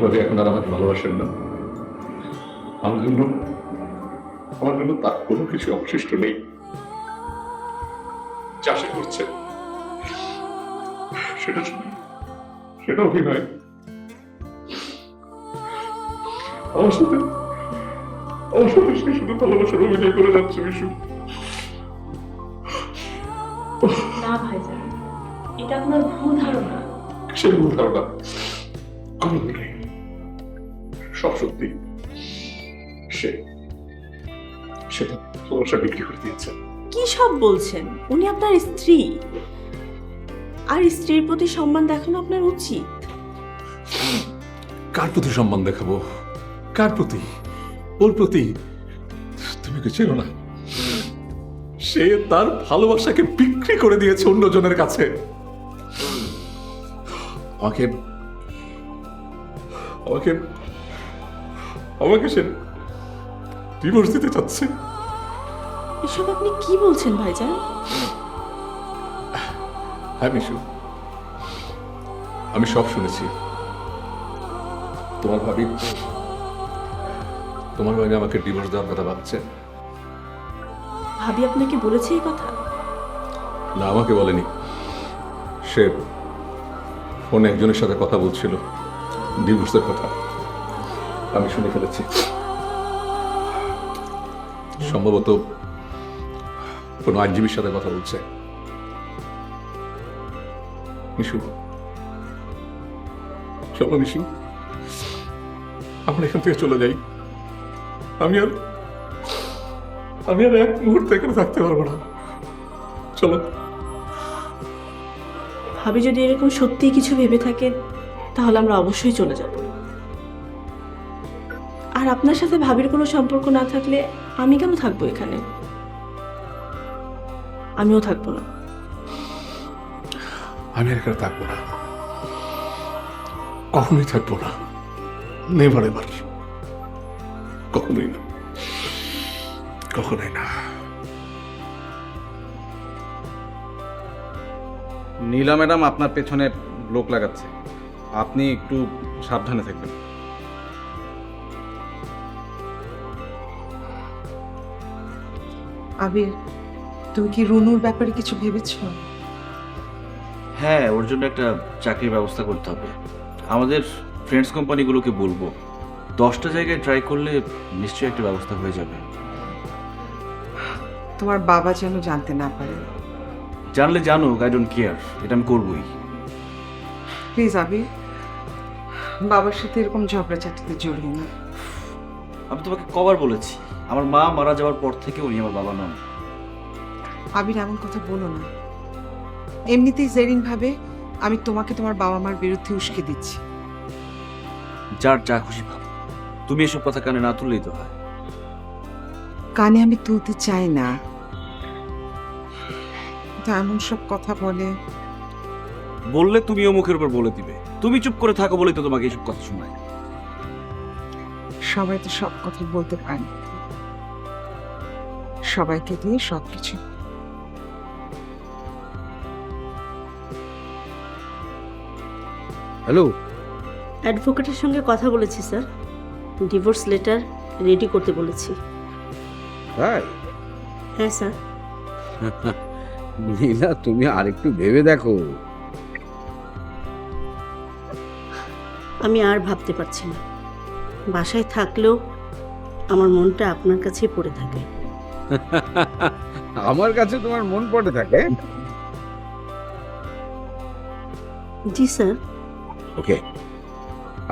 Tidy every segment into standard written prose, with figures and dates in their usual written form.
ভাবি এখন আর আমাকে ভালোবাসেন না। আমার জন্য তার কোনো কিছু অবশিষ্ট নেই। চাষে করছে সেটা সেটা অভিনয়। আমার সাথে সে শুধু ভালোবাসার অভিনয় করে যাচ্ছে বিশু। না ভাইজান, এটা আপনার ভুল ধারণা। সে ভুল ধারণা, কোনো ভুল নেই, সব সত্যি। সে তো ভালোবাসা বিক্রি করে দিয়েছে। কি সব বলছেন? উনি আপনার স্ত্রী, আর স্ত্রীর প্রতি সম্মান দেখানো আপনার উচিত। কার প্রতি সম্মান দেখাবো? কার প্রতি? ওর প্রতি? তুমি কি চেনো না? সে তার ভালোবাসাকে বিক্রি করে দিয়েছে অন্যজনের কাছে। আমাকে আমাকে আমাকে সে ডিভোর্স দিতে চাচ্ছে। এসব আপনি কি বলছেন ভাইজান? হ্যাঁ মিশু, আমি সব শুনেছি। তোমার ভাবি আমাকে ডিভোর্স দেওয়ার কথা ভাবছে। ভাবি আপনাকে বলেছে এই কথা? না, আমাকে বলেনি। সে ফোনে একজনের সাথে কথা বলছিল ডিভোর্সের কথা, আমি শুনে ফেলেছি। সম্ভবত কোনো আইনজীবীর সাথে কথা বলছে। মিশু, চলো মিশু, আমরা এখান থেকে চলে যাই। আমি আর এক মুহূর্তে এখানে থাকতে পারবো না। চলো। ভাবি যদি এরকম সত্যিই কিছু ভেবে থাকে, তাহলে আমরা অবশ্যই চলে যাব। আর আপনার সাথে ভাবির কোনো সম্পর্ক না থাকলে আমি কেন থাকবো এখানে? আমিও থাকবো না। আমি আর এখানে থাকবো না, কখনোই থাকবো না। নেভার এভার, কখনোই না, কখনোই না। নীলা ম্যাডাম আপনার পেছনে লোক লাগাচ্ছে, আপনি একটু সাবধানে থাকবেন। আবির, তুমি কি রুনুর ব্যাপারে কিছু ভেবেছ? হ্যাঁ, ওর জন্য একটা চাকরির ব্যবস্থা করতে হবে। আমাদের ফ্রেন্ডস কোম্পানিগুলোকে বলবো, 10টা জায়গায় ট্রাই করলে নিশ্চয়ই একটা ব্যবস্থা হয়ে যাবে। তোমার বাবা যেন জানতে না পারে। জানলে জানুক, আই ডোন্ট কেয়ার, এটা আমি করবোই। প্লিজ আবির, বাবার সাথে এরকম ঝগড়াঝাটিতে জড়িয়ে না। আমি তোমাকে কবার বলেছি, আমার মা মারা যাওয়ার পর থেকে উনি আমার বাবা নন। আবির, এমন কথা বলো না। এমনিতেই জেরিন ভাবে আমি তোমাকে তোমার বাবা মার বিরুদ্ধে উস্কে দিচ্ছি। যার যা খুশি ভাব, তুমি এসব কথা কানে না তুললেই তো হয়। কানে আমি তুলতে চাই না, কিন্তু এমন সব কথা বলে। বললে তুমিও মুখের উপর বলে দিবে। তুমি চুপ করে থাকো বলেই তো তোমাকে এইসব কথা শোনায়। সবাই তো সব কথা বলতে পারে না। সবাইকে দিয়ে সবকিছু। হ্যালো, অ্যাডভোকেটের সঙ্গে কথা বলেছি স্যার, ডিভোর্স লেটার রেডি করতে বলেছি। তাই? হ্যাঁ স্যার। নীলা, তুমি আরেকটু ভেবে দেখো। আমি আর ভাবতে পারছি না। বাসায় থাকলেও আমার মনটা আপনার কাছেই পড়ে থাকে। আমার কাছে তোমার মন পড়ে থাকে? জি স্যার। ওকে,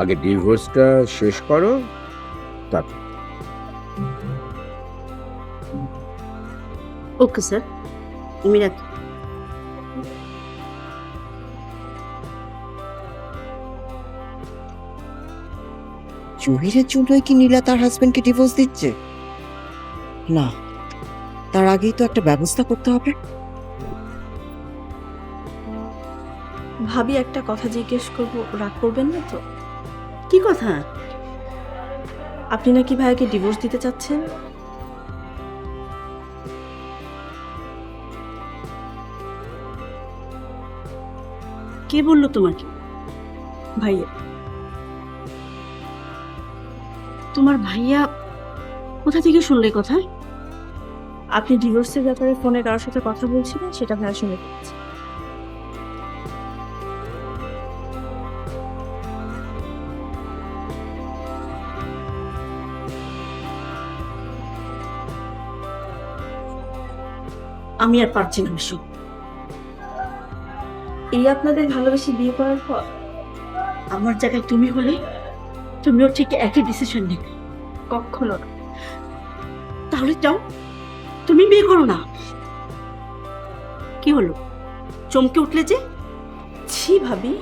আগে ডিভোর্সটা শেষ করো, তারপর। ওকে স্যার, আমি রাখি। জহিরের জন্যই কি নীলা তার হাজবেন্ডকে ডিভোর্স দিচ্ছে? না, তার আগেই তো একটা ব্যবস্থা করতে হবে। ভাবি, একটা কথা জিজ্ঞেস করবো, রাগ করবেন না তো? কি কথা? আপনি নাকি ভাইয়াকে ডিভোর্স দিতে চাচ্ছেন? কে বললো তোমাকে? ভাইয়া। তোমার ভাইয়া কোথা থেকে শুনলে কথা? আপনি ডিভোর্সের ব্যাপারে ফোনে কারোর সাথে কথা বলছিলেন, সেটা ভাইয়া শুনে ফেলেছে। আমি আর পারছি না মিশু। এই আপনাদের ভালোবেসে বিয়ে করার পর আমার জায়গায় তুমি হলে তুমিও ঠিক একই ডিসিশন নেবে। কখনো না। তাহলে যাও, তুমি বিয়ে করো না। কি হলো, চমকে উঠলে যে? ছি ভাবি,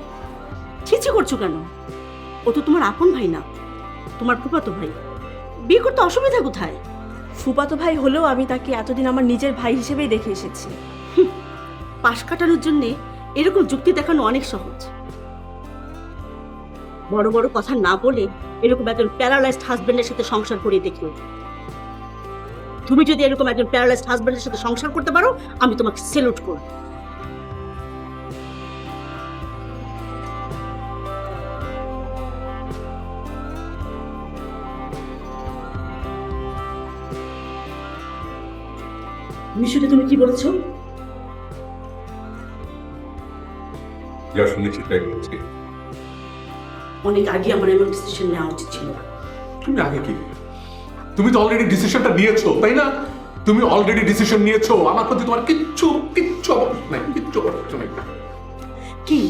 ছি করছো কেন? ও তো তোমার আপন ভাই না, তোমার ফুফাতো ভাই। বিয়ে করতে অসুবিধা কোথায়? ফুফাতো ভাই হলেও আমি তাকে এতদিন আমার নিজের ভাই হিসেবেই দেখে এসেছি। পাশ কাটানোর জন্য এরকম যুক্তি দেখানো অনেক সহজ। বড় বড় কথা না বলে এরকম একজন প্যারালাইজড হাজবেন্ডের সাথে সংসার করে দেখিও। তুমি যদি এরকম একজন প্যারালাইজড হাজবেন্ডের সাথে সংসার করতে পারো, আমি তোমাকে সেলুট করব। মিশুকে তুমি কি বলেছো? যা শুনেছি তাই বলছি। অনেক আগে আমার এমন ডিসিশন নেওয়া উচিত ছিল না। তুমি আগে কি? তুমি তো অলরেডি ডিসিশনটা নিয়েছো, তাই না? তুমি অলরেডি ডিসিশন নিয়েছো। আমার প্রতি তোমার কিচ্ছু অবস্থা নাই, কিচ্ছু অবস্থা নাই। কি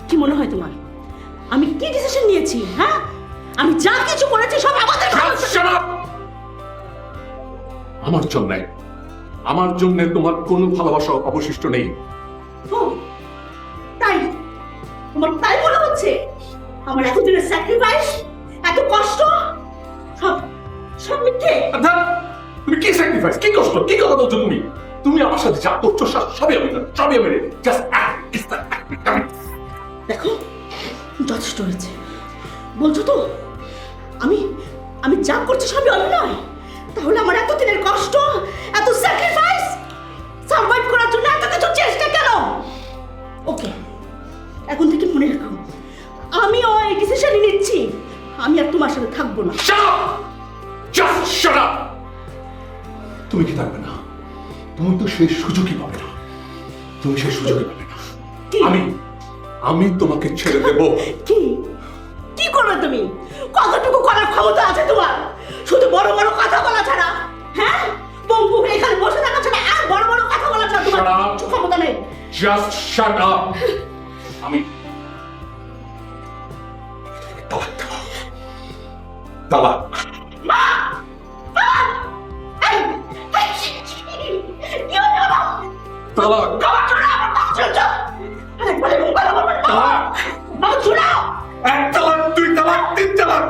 কি মনে হয় তোমার আমি কি ডিসিশন নিয়েছি? হ্যাঁ, আমি যা কিছু করেছি সব আমাদের ভালো। Shut up! আমার জন্য তোমার কোনো ভালোবাসা অবশিষ্ট নেই। ও, তাই? তোমার তাই মনে হচ্ছে? আমার এতদিনের স্যাক্রিফাইস, এত কষ্ট সব সব মিথ্যে? আচ্ছা, তুমি কি স্যাক্রিফাইস, কি কষ্ট, কি কথা বলছো তুমি? তুমি আমার সাথে যা করছো সবই আমি না, সবই আমি। জাস্ট দেখো, যথেষ্ট হয়েছে। বলছো তো আমি আমি যা করছি সবই অভিনয়? তাহলে আমার এতদিনের কষ্ট, এত স্যাক্রিফাইস, সার্ভাইভ করার জন্য এত কিছু চেষ্টা কেন? ওকে, এখন থেকে মনে রাখো, আমিও এই ডিসিশনই নিচ্ছি। আমি আর তোমার সাথে থাকবো না। তুমি কি থাকবে না? তুমি তো সেই সুযোগই পাবে না। তুমি সেই সুযোগই পাবে না। আমি তোমাকে ছেড়ে দেবো। কি কি করবে তুমি? কতটুকু করার ক্ষমতা আছে তোমার? শুধু বড় বড় কথা বলা ছাড়া, হ্যাঁ, পঙ্গু হয়ে এখানে বসে থাকা ছাড়া আর বড় বড় কথা বলা ছাড়া তোমার কিচ্ছু ক্ষমতা নেই। Just shut up. আমি তালাক। তালাক। এক তালাক, দুই তালাক, তিন তালাক।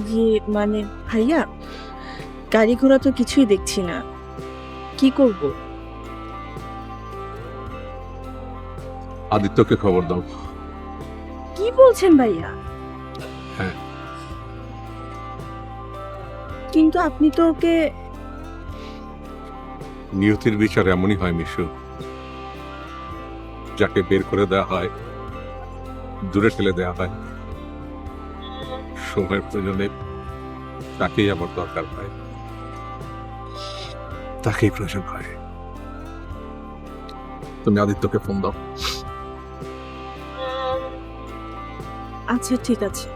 যে মানে ভাইয়া, গাড়ি ঘোড়া তো কিছুই দেখছি না, কি করব? আদিত্যকে খবর দাও। কি বলছেন ভাইয়া? হ্যাঁ। কিন্তু আপনি তো ওকে। নিয়তির বিচার এমনই হয় মিশু। যাকে বের করে দেওয়া হয়, দূরে ফেলে দেওয়া হয়, সময়ের প্রয়োজনে তাকেই আমার দরকার হয়। তাকেই প্রয়োজন হয়। তুমি আদিত্যকে ফোন দাও। আচ্ছা ঠিক আছে।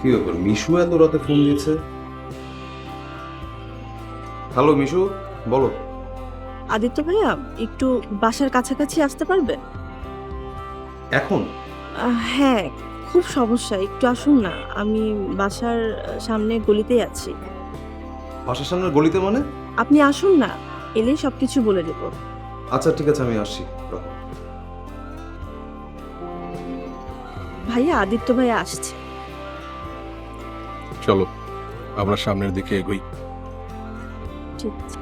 কি ব্যাপার, মিশু এত রাতে ফোন দিয়েছে? হ্যালো মিশু, বলো। আদিত্য ভাইয়া একটু বাসার কাছাকাছি আসতে পারবে? এখন? হ্যাঁ, খুব সমস্যা, একটু আসুন না। আমি বাসার সামনে গলিতেই আছি। বাসার সামনের গলিতে মানে? আপনি আসুন না, এলেই সবকিছু বলে দেব। আচ্ছা ঠিক আছে, আমি আসছি। ভাইয়া, আদিত্য ভাইয়া আসছে। চলো আমরা সামনের দিকে এগোই। ঠিক আছে।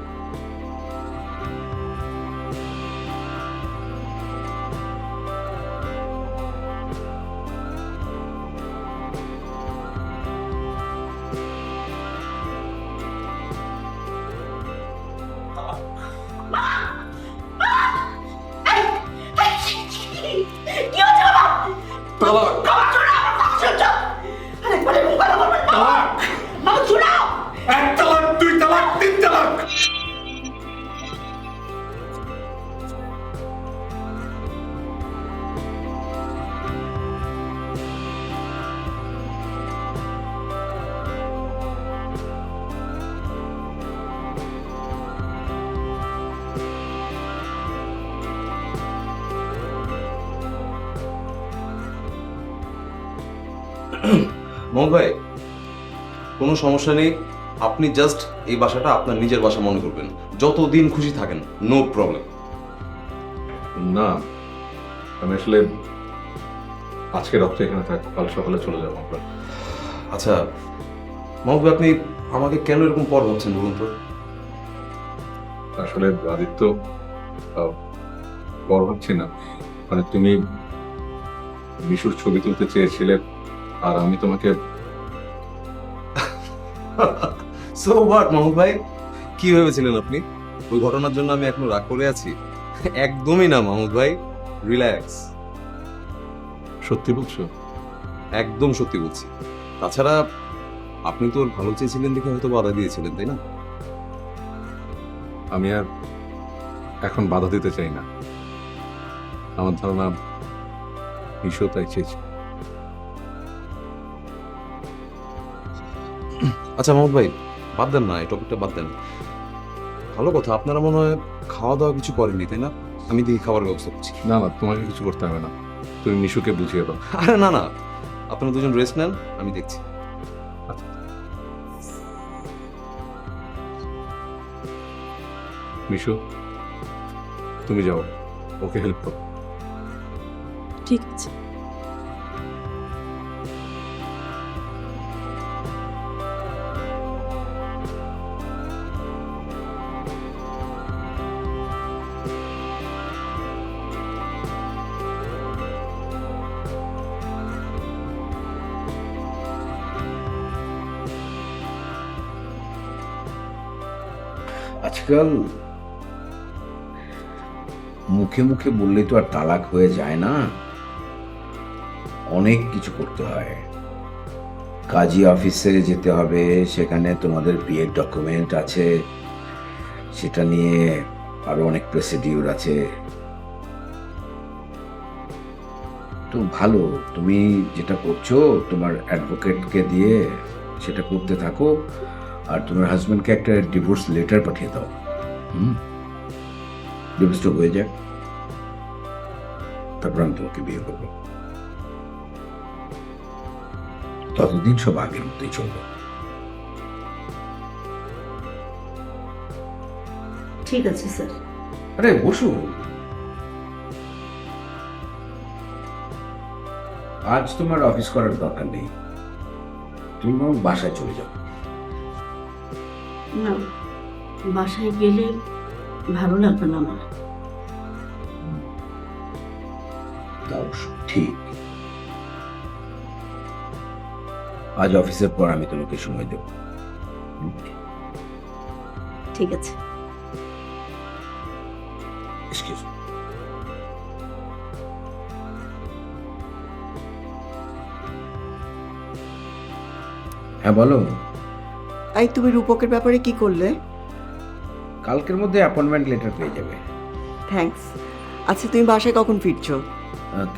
এক তালাক, দুই তালাক, তিন তালাক। মোহন ভাই, কোনো সমস্যা নেই, আপনি জাস্ট এই বাসাটা আপনার নিজের বাসা মনে করবেন, যতদিন খুশি থাকেন, নো প্রবলেম। না, আমি আসলে আজকে রাত্রে এখানে থাকবো, কাল সকালে চলে যাবো আমরা। আচ্ছা মোহন ভাই, আপনি আমাকে কেন এরকম পর ভাবছেন বলুন তো? আসলে আদিত্য, বড় হচ্ছি না, মানে তুমি মিশুর ছবি তুলতে চেয়েছিলে আর আমি তোমাকে। সো হোয়াট মোহন ভাই, কি ভেবেছিলেন আপনি? ওই ঘটনার জন্য আমি এখনো রাগ করে আছি? একদমই না মাহমুদ ভাই, রিল্যাক্স। সত্যি বলছো? একদম সত্যি বলছি। তাছাড়া আপনি তো ওর ভালো চেয়েছিলেন দেখে হয়তো বাধা দিয়েছিলেন, তাই না? আমি আর এখন বাধা দিতে চাই না, আমার ধারণা মিশু তাই চেয়েছে। আচ্ছা মাহমুদ ভাই, বাদ দেন না, এই টপিকটা বাদ দেন। ভালো কথা, আপনারা মনে হয় খাওয়া দাওয়া কিছু করেননি, তাই না? আমি দেখি খাবার ব্যবস্থা করছি। না না, তোমাকে কিছু করতে হবে না, তুমি মিশুকে বুঝিয়ে দাও। আরে না না, আপনারা দুজন রেস্ট নেন, আমি দেখছি। মিশু, তুমি যাও, ওকে হেল্প করো। ঠিক আছে। আজকাল মুখে মুখে বললে তো আর তালাক হয়ে যায় না, অনেক কিছু করতে হয়। কাজী অফিসে যেতে হবে, সেখানে তোমাদের বিয়ের ডকুমেন্ট আছে, সেটা নিয়ে আরো অনেক প্রসিডিউর আছে। তো ভালো, তুমি যেটা করছো তোমার অ্যাডভোকেটকে দিয়ে সেটা করতে থাকো, আর তোমার হাজব্যান্ডকে একটা ডিভোর্স লেটার পাঠিয়ে দাও। ডিভোর্সটা হয়ে যাক, তারপর আমি তোমাকে বিয়ে করবো। ততদিন সব আগের মতোই চলবে। ঠিক আছে স্যার। আরে বসো, আজ তোমার অফিস করার দরকার নেই, তুমি আমার বাসায় চলে যাও। না, বাসায় গেলে ভালো লাগবে না আমার। তাও ঠিক, আজ অফিসের পর আমি তোমাকে সময় দেব। ঠিক আছে। Excuse me. হ্যাঁ বলো। এই তুমি রূপকের ব্যাপারে কি করলে? কালকের মধ্যে অ্যাপয়েন্টমেন্ট লেটার পেয়ে যাবে। থ্যাঙ্কস। আচ্ছা তুমি বাসায় কখন ফিরছো?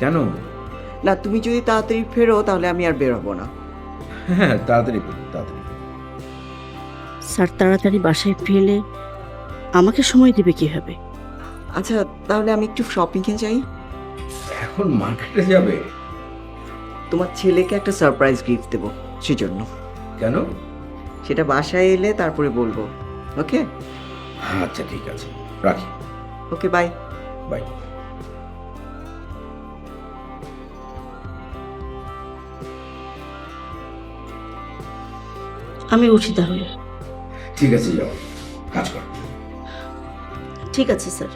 কেন? না তুমি যদি তাড়াতাড়ি ফেরো তাহলে আমি আর বেরোবো না। হ্যাঁ তাড়াতাড়ি ফিরবো, তাড়াতাড়ি ফিরবো। স্যার তাড়াতাড়ি বাসায় ফিরলে আমাকে সময় দিবে কিভাবে? আচ্ছা তাহলে আমি একটু শপিংয়ে যাই। এখন মার্কেটে যাবে? তোমার ছেলেকে একটা সারপ্রাইজ গিফট দেবো, সেজন্য। কেন? সেটা বাসায় এলে তারপরে বলবো। ওকে? আচ্ছা ঠিক আছে, রাখি। Okay bye. বাই। আমি উঠি তাহলে। ঠিক আছে, যাও কাজ কর। ঠিক আছে স্যার।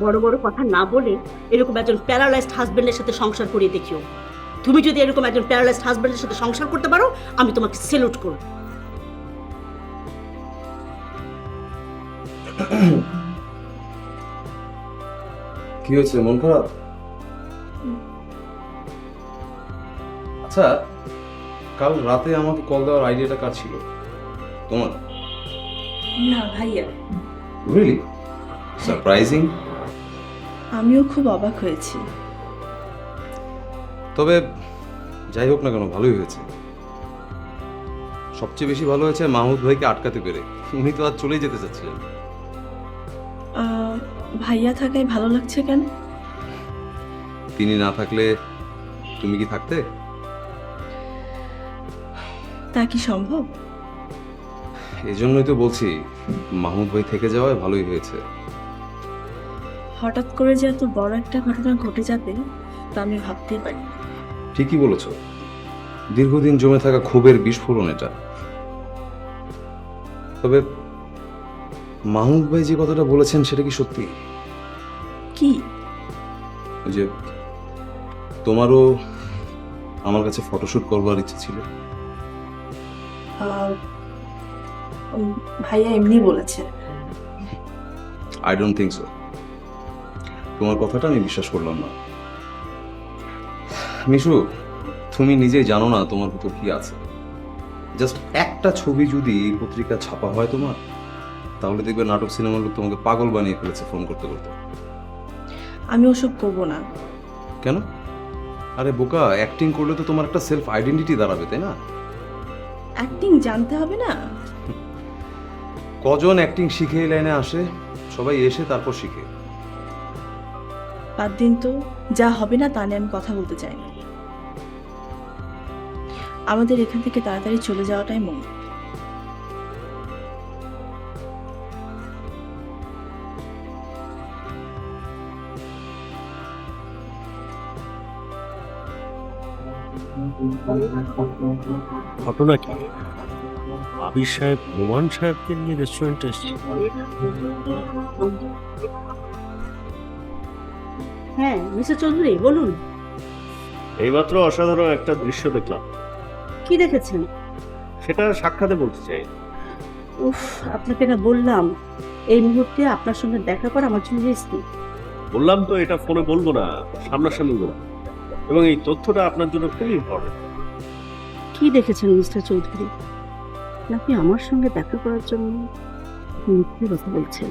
বড় বড় কথা না বলে এরকম একজন প্যারালাইজড হাজবেন্ডের সাথে সংসার করিয়ে দেখিও। তুমি যদি এরকম একজন প্যারালাইজড হাজবেন্ডের সাথে সংসার করতে পারো আমি তোমাকে সেলুট করব। কি হয়েছে, মন খারাপ? আচ্ছা, কাল রাতে আমাকে কল দেওয়ার আইডিয়াটা কার ছিল? তোমার? না ভাইয়া, রিয়েলি সারপ্রাইজিং। আমিও খুব অবাক হয়েছি। তবে যাই হোক না কেন, ভালোই হয়েছে। সবচেয়ে বেশি ভালো হয়েছে মাহমুদ ভাইকে আটকাতে পেরে। উনি তো আজ চলেই যেতে চাচ্ছিলেন। ভাইয়া থাকায় ভালো লাগছে কেন? তিনি না থাকলে তুমি কি থাকতে? তা কি সম্ভব? এজন্যই তো বলছি মাহমুদ ভাই থেকে যাওয়ায় ভালোই হয়েছে। হঠাৎ করে যে এত বড় একটা ঘটনা ঘটে যাবে তা আমি ভাবতেই পারি। ঠিকই বলেছ, দীর্ঘদিন জমে থাকা ক্ষোভের বিস্ফোরণ এটা। তবে মাহমুদ ভাই যে কথাটা বলেছেন সেটা কি সত্যি? কি? ওই যে তোমারও আমার কাছে ফটোশুট করবার ইচ্ছে ছিল। ভাইয়া এমনি বলেছে। I don't think so. তোমার কথাটা আমি বিশ্বাস করলাম না। মিশু, তুমি নিজেই জানো না তোমার ভিতর কি আছে। জাস্ট একটা ছবি যদি পত্রিকা ছাপা হয় তোমার, তাহলে দেখবে নাটক সিনেমার লোক তোমাকে পাগল বানিয়ে ফেলেছে ফোন করতে করতে। আমি ওসব করবো না। কেন? আরে বোকা, অ্যাক্টিং করলে তো তোমার একটা সেলফ আইডেন্টিটি দাঁড়াবে, তাই না? অ্যাক্টিং জানতে হবে না? কজন অ্যাক্টিং শিখে এই লাইনে আসে? সবাই এসে তারপর শিখে। বাদ দিন তো, যা হবে না তা নিয়ে আমি কথা বলতে চাই না। আমাদের এখান থেকে তাড়াতাড়ি চলে যাওয়াটাই মঙ্গল। ঘটনা কি? আবির সাহেব নোমান সাহেবকে নিয়ে রেস্টুরেন্টে এসেছে। হ্যাঁ মিস্টার চৌধুরী বলুন। এইমাত্র অসাধারণ একটা দৃশ্য দেখলাম। কি দেখেছেন? সেটা সাক্ষাতে বলতে চাই। উফ, আপনাকে না বললাম এই মুহূর্তে আপনার সঙ্গে দেখা করা আমার জন্য রিস্কি। বললাম তো এটা ফোনে বলবো না, সামনাসামনি বলবো। এবং এই তথ্যটা আপনার জন্য খুবই ইম্পর্টেন্ট। কি দেখেছেন মিস্টার চৌধুরী? নাকি আমার সঙ্গে দেখা করার জন্য মিথ্যে কথা বলছেন?